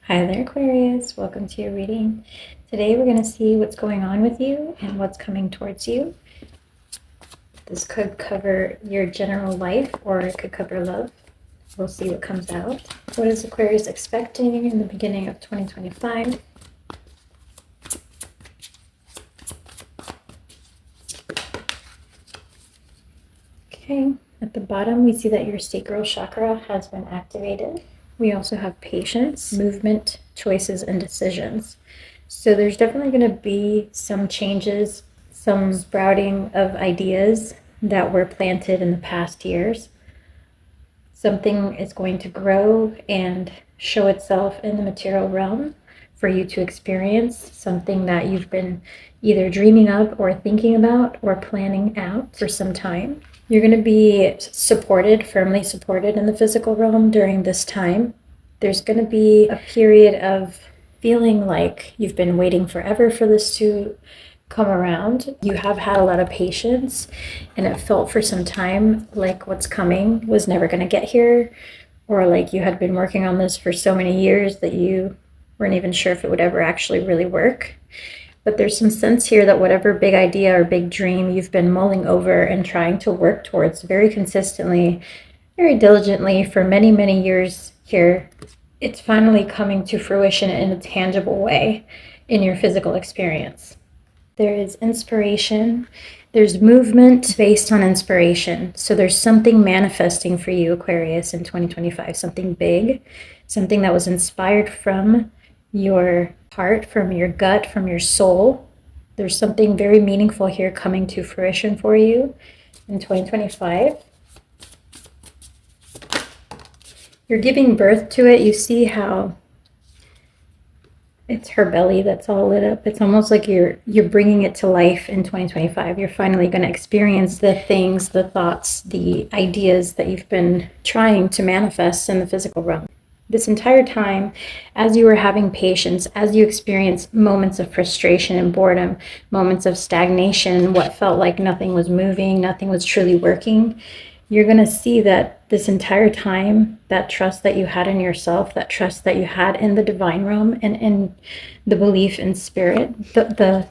Hi there, Aquarius. Welcome to your reading. Today we're going to see what's going on with you and what's coming towards you. This could cover your general life or it could cover love. We'll see what comes out. What is Aquarius expecting in the beginning of 2025? Okay, at the bottom we see that your sacral chakra has been activated. We also have patience, movement, choices, and decisions. So there's definitely going to be some changes, some sprouting of ideas that were planted in the past years. Something is going to grow and show itself in the material realm for you to experience, something that you've been either dreaming of or thinking about or planning out for some time. You're going to be supported, firmly supported in the physical realm during this time. There's going to be a period of feeling like you've been waiting forever for this to come around. You have had a lot of patience, and it felt for some time like what's coming was never going to get here, or like you had been working on this for so many years that you weren't even sure if it would ever actually really work. But there's some sense here that whatever big idea or big dream you've been mulling over and trying to work towards very consistently, very diligently for many, many years here, it's finally coming to fruition in a tangible way in your physical experience. There is inspiration. There's movement based on inspiration. So there's something manifesting for you, Aquarius, in 2025, something big, something that was inspired from your heart, from your gut, from your soul. There's something very meaningful here coming to fruition for you in 2025. You're giving birth to it. You see how it's her belly that's all lit up. It's almost like you're bringing it to life in 2025. You're finally going to experience the things, the thoughts, the ideas that you've been trying to manifest in the physical realm. This entire time, as you were having patience, as you experienced moments of frustration and boredom, moments of stagnation, what felt like nothing was moving, nothing was truly working, you're going to see that this entire time, that trust that you had in yourself, that trust that you had in the divine realm and in the belief in spirit, the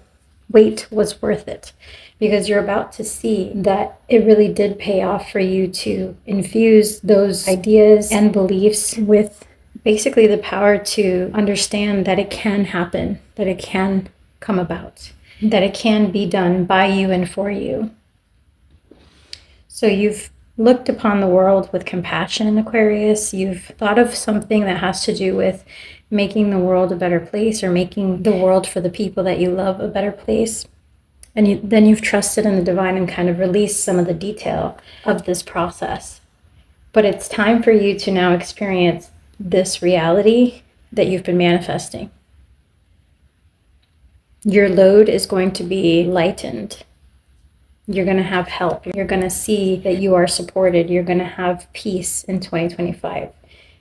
wait was worth it, because you're about to see that it really did pay off for you to infuse those ideas and beliefs with basically the power to understand that it can happen, that it can come about, that it can be done by you and for you. So you've looked upon the world with compassion, Aquarius. You've thought of something that has to do with making the world a better place or making the world for the people that you love a better place. And then you've trusted in the divine and kind of released some of the detail of this process. But it's time for you to now experience this reality that you've been manifesting. Your load is going to be lightened. You're going to have help. You're going to see that you are supported. You're going to have peace in 2025.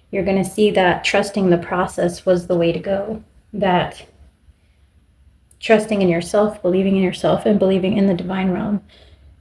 You're going to see that trusting the process was the way to go. That trusting in yourself, believing in yourself, and believing in the divine realm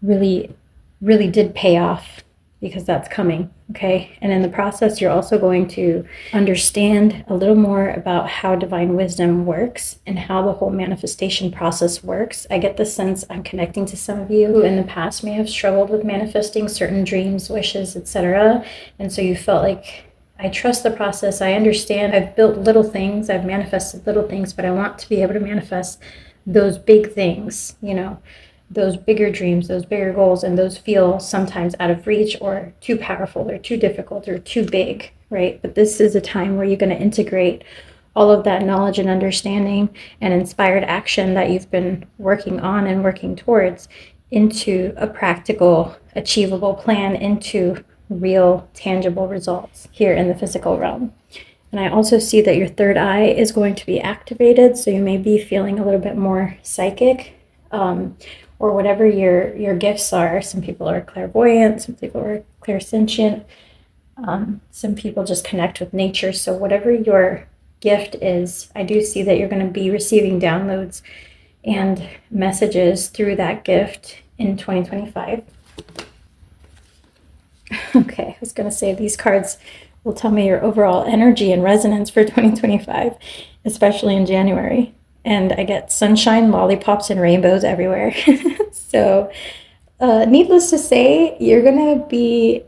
really, really did pay off, because that's coming, okay? And in the process, you're also going to understand a little more about how divine wisdom works and how the whole manifestation process works. I get the sense I'm connecting to some of you who in the past may have struggled with manifesting certain dreams, wishes, etc. And so you felt like, I trust the process, I understand, I've built little things, I've manifested little things, but I want to be able to manifest those big things, those bigger dreams, those bigger goals, and those feel sometimes out of reach or too powerful or too difficult or too big, right? But this is a time where you're going to integrate all of that knowledge and understanding and inspired action that you've been working on and working towards into a practical, achievable plan, into real, tangible results here in the physical realm. And I also see that your third eye is going to be activated, so you may be feeling a little bit more psychic, or whatever your gifts are. Some people are clairvoyant, some people are clairsentient, some people just connect with nature. So whatever your gift is, I do see that you're going to be receiving downloads and messages through that gift in 2025. Okay, I was going to say these cards will tell me your overall energy and resonance for 2025, especially in January. And I get sunshine, lollipops, and rainbows everywhere. So, needless to say, you're going to be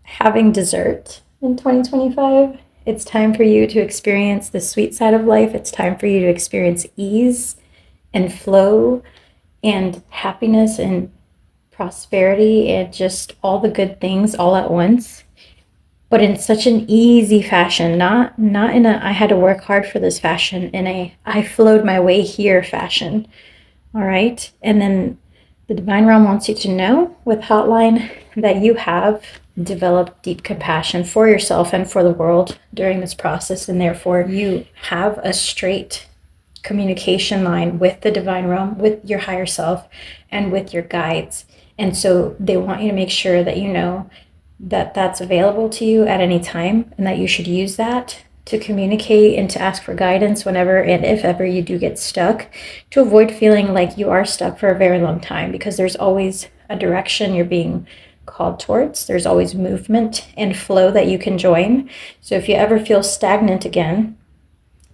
having dessert in 2025. It's time for you to experience the sweet side of life. It's time for you to experience ease and flow and happiness and prosperity and just all the good things all at once, but in such an easy fashion, not in a I had to work hard for this fashion, in a I flowed my way here fashion. All right. And then the divine realm wants you to know with hotline that you have developed deep compassion for yourself and for the world during this process, and therefore you have a straight communication line with the divine realm, with your higher self, and with your guides. And so they want you to make sure that you know that that's available to you at any time, and that you should use that to communicate and to ask for guidance whenever and if ever you do get stuck, to avoid feeling like you are stuck for a very long time, because there's always a direction you're being called towards. There's always movement and flow that you can join. So if you ever feel stagnant again,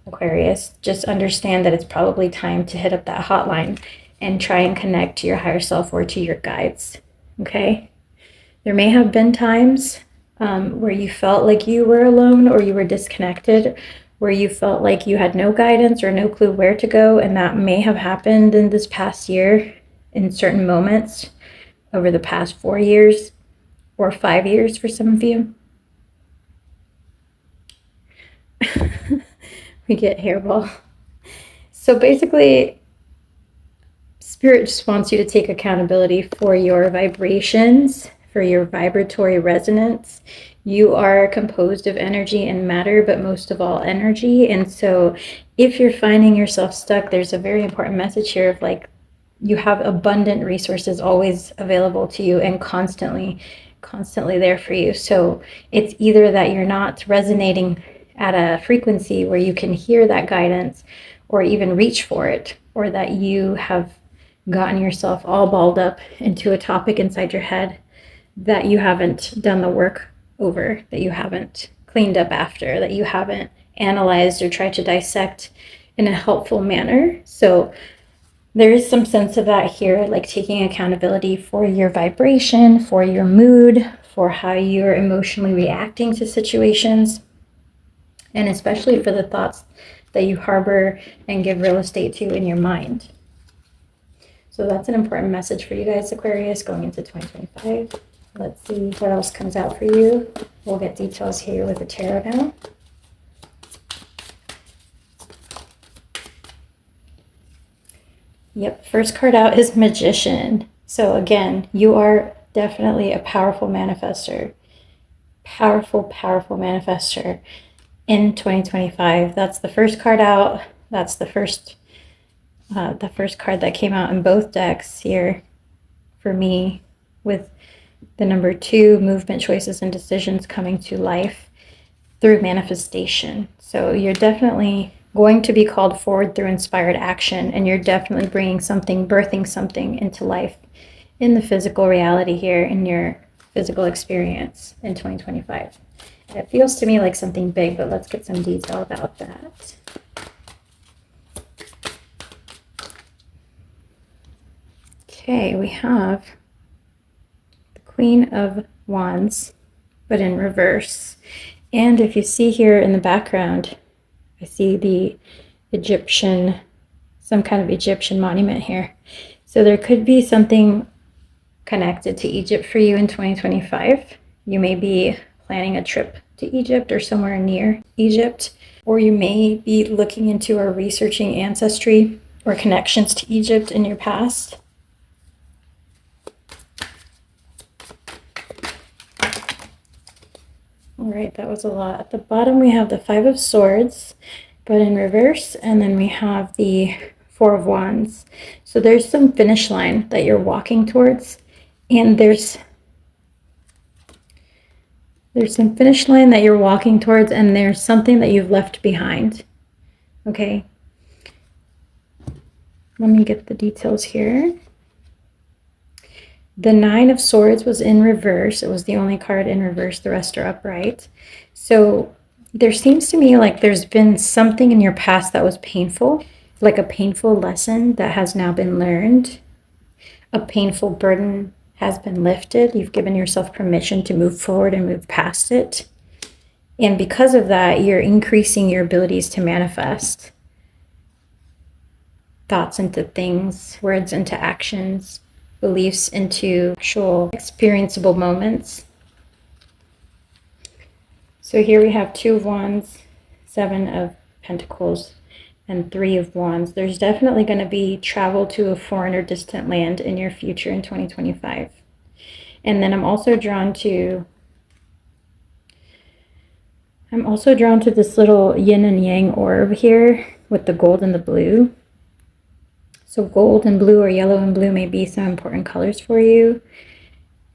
Aquarius, just understand that it's probably time to hit up that hotline and try and connect to your higher self or to your guides. Okay? There may have been times where you felt like you were alone or you were disconnected, where you felt like you had no guidance or no clue where to go, and that may have happened in this past year in certain moments over the past 4 years or 5 years for some of you. We get hairball. So basically, Spirit just wants you to take accountability for your vibrations, for your vibratory resonance. You are composed of energy and matter, but most of all energy. And so if you're finding yourself stuck, there's a very important message here of like, you have abundant resources always available to you and constantly there for you. So it's either that you're not resonating at a frequency where you can hear that guidance or even reach for it, or that you have gotten yourself all balled up into a topic inside your head that you haven't done the work over, that you haven't cleaned up after, that you haven't analyzed or tried to dissect in a helpful manner. So there is some sense of that here, like taking accountability for your vibration, for your mood, for how you're emotionally reacting to situations, and especially for the thoughts that you harbor and give real estate to in your mind. So that's an important message for you guys, Aquarius, going into 2025. Let's see what else comes out for you. We'll get details here with the tarot now. Yep, first card out is Magician. So again, you are definitely a powerful manifester. Powerful manifester in 2025. That's the first card out. That's the first card that came out in both decks here for me, with the number 2, movement, choices, and decisions coming to life through manifestation. So you're definitely going to be called forward through inspired action, and you're definitely bringing something, birthing something into life in the physical reality here, in your physical experience in 2025. It feels to me like something big, but let's get some detail about that. Okay, we have the Queen of Wands, but in reverse. And if you see here in the background, I see the Egyptian, some kind of Egyptian monument here. So there could be something connected to Egypt for you in 2025. You may be planning a trip to Egypt or somewhere near Egypt, or you may be looking into or researching ancestry or connections to Egypt in your past. All right, that was a lot. At the bottom, we have the 5 of Swords, but in reverse, and then we have the 4 of Wands. So there's some finish line that you're walking towards, and there's some finish line that you're walking towards, and there's something that you've left behind. Okay. Let me get the details here. The Nine of Swords was in reverse. It was the only card in reverse. The rest are upright. So there seems to me like there's been something in your past that was painful, like a painful lesson that has now been learned. A painful burden has been lifted. You've given yourself permission to move forward and move past it. And because of that, you're increasing your abilities to manifest thoughts into things, words into actions, beliefs into actual experienceable moments. So here we have Two of Wands, Seven of Pentacles, and Three of Wands. There's definitely going to be travel to a foreign or distant land in your future in 2025. And then I'm also drawn to this little yin and yang orb here with the gold and the blue. So gold and blue, or yellow and blue, may be some important colors for you.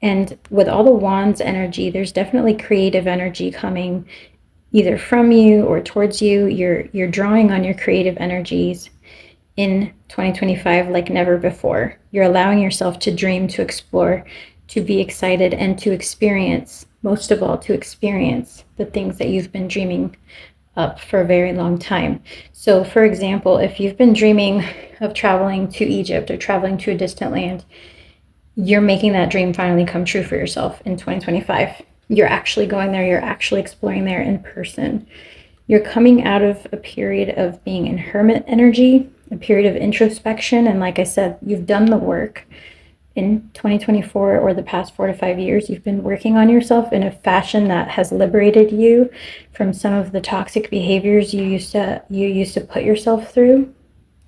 And with all the wands energy, there's definitely creative energy coming either from you or towards you. You're drawing on your creative energies in 2025 like never before. You're allowing yourself to dream, to explore, to be excited, and to experience, most of all, to experience the things that you've been dreaming up for a very long time. So for example, if you've been dreaming of traveling to Egypt or traveling to a distant land, you're making that dream finally come true for yourself in 2025. You're actually going there. You're actually exploring there in person. You're coming out of a period of being in hermit energy, a period of introspection. And like I said, you've done the work in 2024 or the past 4 to 5 years. You've been working on yourself in a fashion that has liberated you from some of the toxic behaviors you used to put yourself through,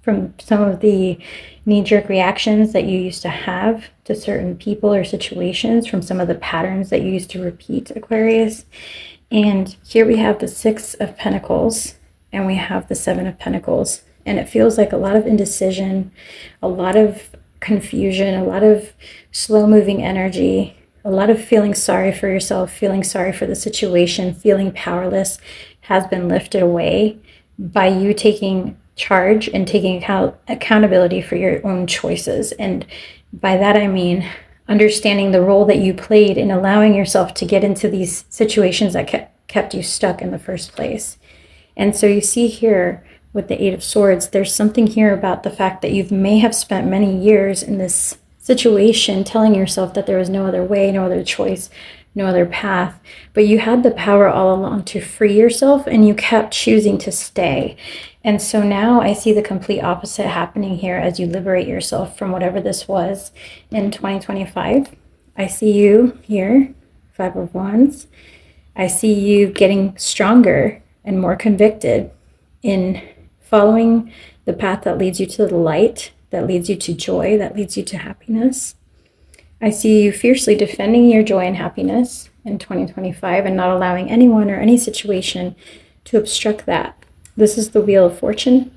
from some of the knee-jerk reactions that you used to have to certain people or situations, from some of the patterns that you used to repeat, Aquarius. And here we have the Six of Pentacles and we have the Seven of Pentacles. And it feels like a lot of indecision, a lot of confusion, a lot of slow-moving energy, a lot of feeling sorry for yourself, feeling sorry for the situation, feeling powerless has been lifted away by you taking charge and taking accountability for your own choices. And by that I mean understanding the role that you played in allowing yourself to get into these situations that kept you stuck in the first place. And so you see here with the Eight of Swords, there's something here about the fact that you may have spent many years in this situation telling yourself that there was no other way, no other choice, no other path, but you had the power all along to free yourself and you kept choosing to stay. And so now I see the complete opposite happening here as you liberate yourself from whatever this was in 2025. I see you here, Five of Wands. I see you getting stronger and more convicted in following the path that leads you to the light, that leads you to joy, that leads you to happiness. I see you fiercely defending your joy and happiness in 2025 and not allowing anyone or any situation to obstruct that. This is the Wheel of Fortune.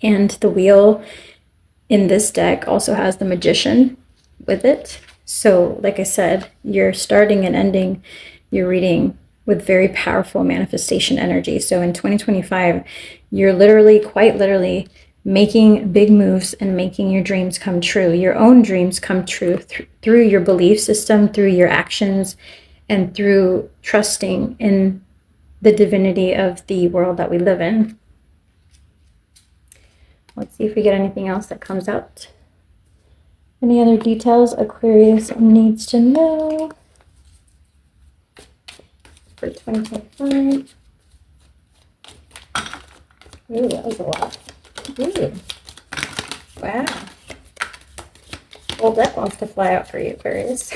And the wheel in this deck also has the Magician with it. So like I said, you're starting and ending your reading with very powerful manifestation energy. So in 2025, you're literally, quite literally, making big moves and making your dreams come true, your own dreams come true through your belief system, through your actions, and through trusting in the divinity of the world that we live in. Let's see if we get anything else that comes out. Any other details Aquarius needs to know for 2025? Ooh, that was a lot. Ooh. Wow. Well, that wants to fly out for you, Aquarius.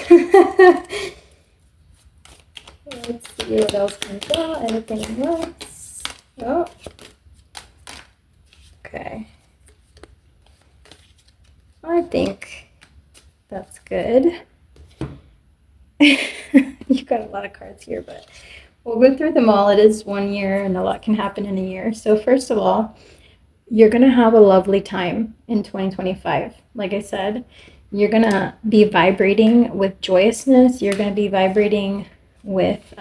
Let's see what else comes out. Anything else? Oh. Okay. I think that's good. You've got a lot of cards here, but we'll go through them all. It is 1 year and a lot can happen in a year. So first of all, you're going to have a lovely time in 2025. Like I said, you're going to be vibrating with joyousness. You're going to be vibrating with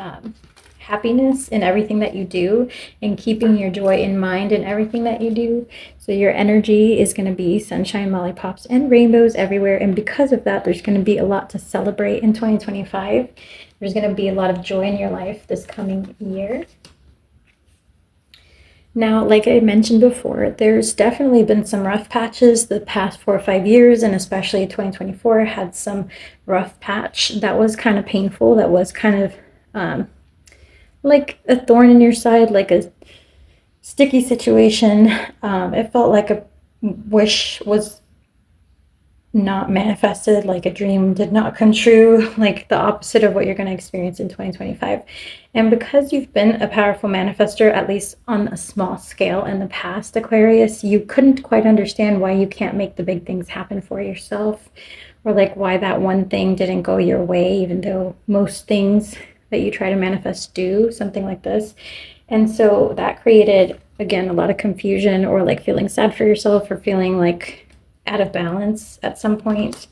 happiness in everything that you do and keeping your joy in mind in everything that you do. So your energy is going to be sunshine, lollipops, and rainbows everywhere. And because of that, there's going to be a lot to celebrate in 2025. There's going to be a lot of joy in your life this coming year. Now, like I mentioned before, there's definitely been some rough patches the past 4 or 5 years, and especially 2024 had some rough patch that was kind of painful, that was kind of like a thorn in your side, like a sticky situation. It felt like a wish was not manifested, like a dream did not come true, like the opposite of what you're going to experience in 2025. And because you've been a powerful manifester, at least on a small scale in the past, Aquarius, you couldn't quite understand why you can't make the big things happen for yourself, or like why that one thing didn't go your way, even though most things that you try to manifest do, something like this. And so that created, again, a lot of confusion, or like feeling sad for yourself, or feeling like out of balance at some point.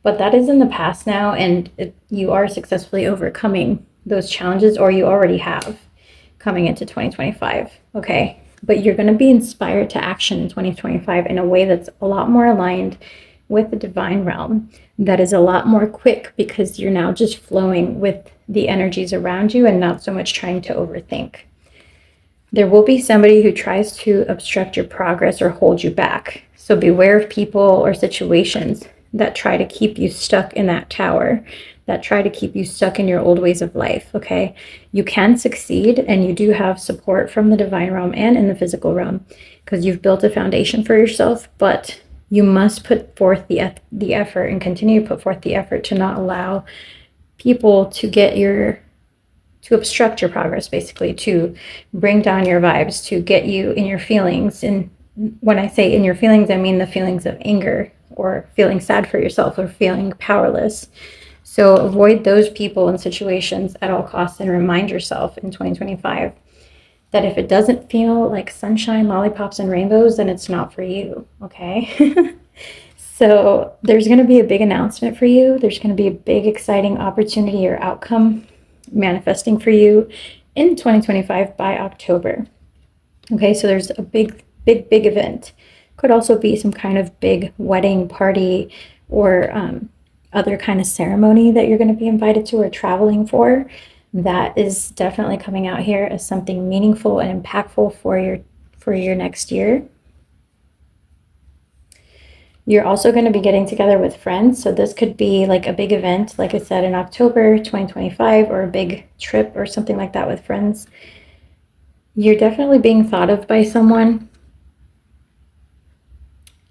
But that is in the past now, and you are successfully overcoming those challenges, or you already have, coming into 2025. Okay, but you're going to be inspired to action in 2025 in a way that's a lot more aligned with the divine realm, that is a lot more quick, because you're now just flowing with the energies around you and not so much trying to overthink. There will be somebody who tries to obstruct your progress or hold you back. So beware of people or situations that try to keep you stuck in that tower, that try to keep you stuck in your old ways of life, okay? You can succeed, and you do have support from the divine realm and in the physical realm, because you've built a foundation for yourself, but you must put forth the effort, and continue to put forth the effort to not allow people to obstruct your progress, basically, to bring down your vibes, to get you in your feelings. And when I say in your feelings, I mean the feelings of anger, or feeling sad for yourself, or feeling powerless. So avoid those people and situations at all costs, and remind yourself in 2025 that if it doesn't feel like sunshine, lollipops, and rainbows, then it's not for you, okay? So there's going to be a big announcement for you. There's going to be a big, exciting opportunity or outcome manifesting for you in 2025 by October. Okay, so there's a big event. Could also be some kind of big wedding party, or other kind of ceremony that you're going to be invited to or traveling for. That is definitely coming out here as something meaningful and impactful for your next year. You're also going to be getting together with friends. So this could be like a big event, like I said, in October 2025, or a big trip or something like that with friends. You're definitely being thought of by someone,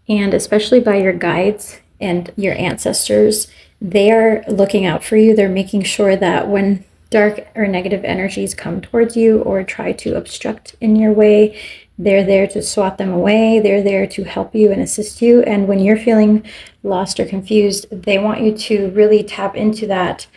and especially by your guides and your ancestors. They are looking out for you. They're making sure that when dark or negative energies come towards you or try to obstruct in your way, they're there to swat them away. They're there to help you and assist you. And when you're feeling lost or confused, they want you to really tap into that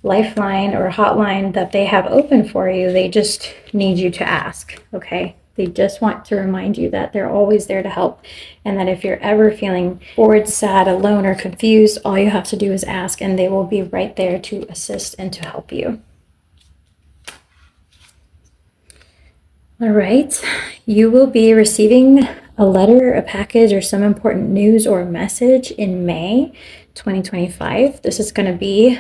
lifeline or hotline that they have open for you. They just need you to ask, okay? They just want to remind you that they're always there to help, and that if you're ever feeling bored, sad, alone, or confused, all you have to do is ask, and they will be right there to assist and to help you. All right, you will be receiving a letter, a package, or some important news or message in May 2025. This is going to be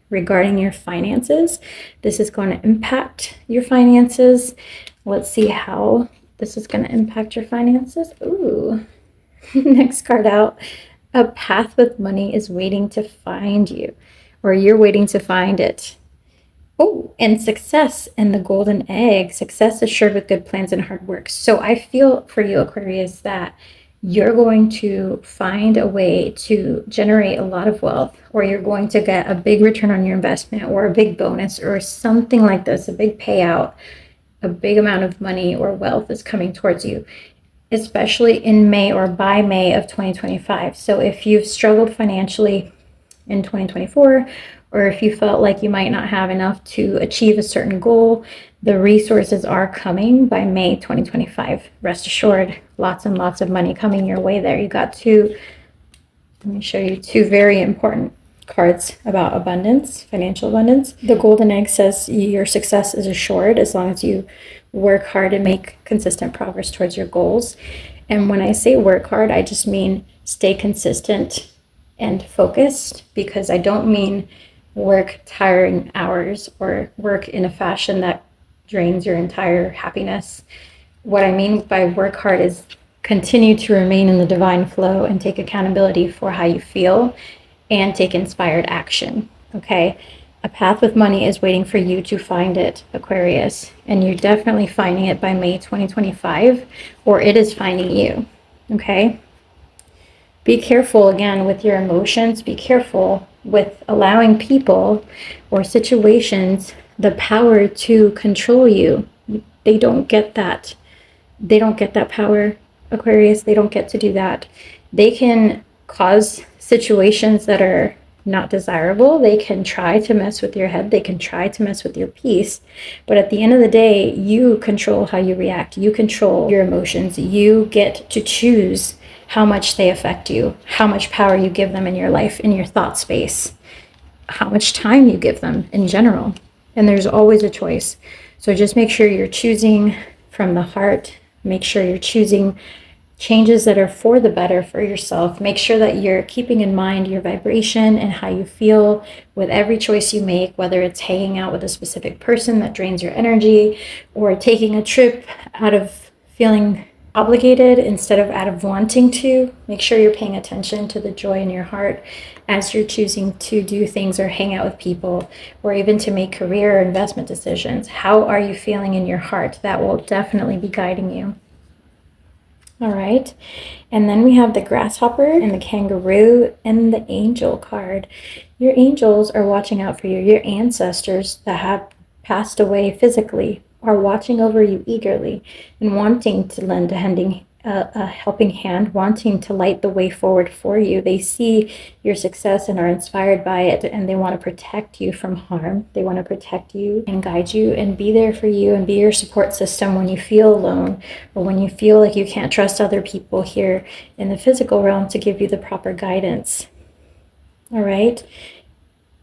regarding your finances. This is going to impact your finances. Let's see how this is going to impact your finances. Ooh, next card out. A path with money is waiting to find you, or you're waiting to find it. Oh, and success and the golden egg. Success assured with good plans and hard work. So I feel for you, Aquarius, that you're going to find a way to generate a lot of wealth, or you're going to get a big return on your investment, or a big bonus, or something like this, a big payout. A big amount of money or wealth is coming towards you, especially in May or by May of 2025. So if you've struggled financially in 2024, or if you felt like you might not have enough to achieve a certain goal, the resources are coming by May 2025. Rest assured, lots and lots of money coming your way there. You got let me show you two very important cards about abundance, financial abundance. The golden egg says your success is assured as long as you work hard and make consistent progress towards your goals. And when I say work hard, I just mean stay consistent and focused, because I don't mean work tiring hours or work in a fashion that drains your entire happiness. What I mean by work hard is continue to remain in the divine flow and take accountability for how you feel and take inspired action. Okay? A path with money is waiting for you to find it, Aquarius. And you're definitely finding it by May 2025, or it is finding you. Okay? Be careful again with your emotions. Be careful with allowing people or situations the power to control you. They don't get that. They don't get that power, Aquarius. They don't get to do that. They can cause situations that are not desirable. They can try to mess with your head. They can try to mess with your peace. But at the end of the day, you control how you react. You control your emotions. You get to choose how much they affect you, how much power you give them in your life, in your thought space, how much time you give them in general. And there's always a choice. So just make sure you're choosing from the heart. Make sure you're choosing changes that are for the better for yourself. Make sure that you're keeping in mind your vibration and how you feel with every choice you make, whether it's hanging out with a specific person that drains your energy or taking a trip out of feeling obligated instead of out of wanting to. Make sure you're paying attention to the joy in your heart as you're choosing to do things or hang out with people, or even to make career or investment decisions. How are you feeling in your heart? That will definitely be guiding you. All right. And then we have the grasshopper and the kangaroo and the angel card. Your angels are watching out for you. Your ancestors that have passed away physically are watching over you eagerly and wanting to lend a helping hand, wanting to light the way forward for you. They see your success and are inspired by it, and they want to protect you from harm. They want to protect you and guide you and be there for you and be your support system when you feel alone or when you feel like you can't trust other people here in the physical realm to give you the proper guidance. All right?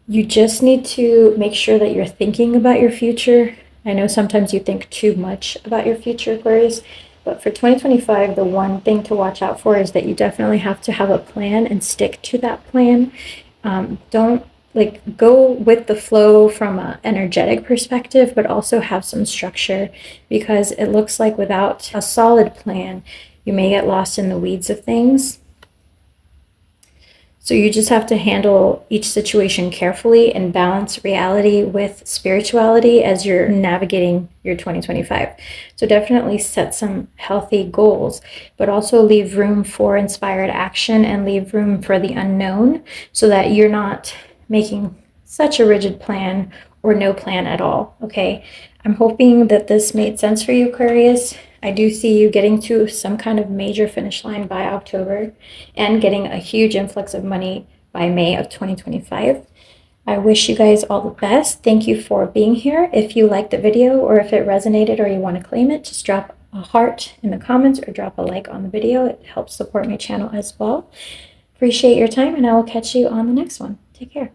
You just need to make sure that you're thinking about your future. I know sometimes you think too much about your future, Aquarius, but for 2025, the one thing to watch out for is that you definitely have to have a plan and stick to that plan. Don't go with the flow from an energetic perspective, but also have some structure, because it looks like without a solid plan, you may get lost in the weeds of things. So you just have to handle each situation carefully and balance reality with spirituality as you're navigating your 2025. So definitely set some healthy goals, but also leave room for inspired action and leave room for the unknown, so that you're not making such a rigid plan or no plan at all, okay? I'm hoping that this made sense for you, Aquarius. I do see you getting to some kind of major finish line by October and getting a huge influx of money by May of 2025. I wish you guys all the best. Thank you for being here. If you liked the video or if it resonated or you want to claim it, just drop a heart in the comments or drop a like on the video. It helps support my channel as well. Appreciate your time, and I will catch you on the next one. Take care.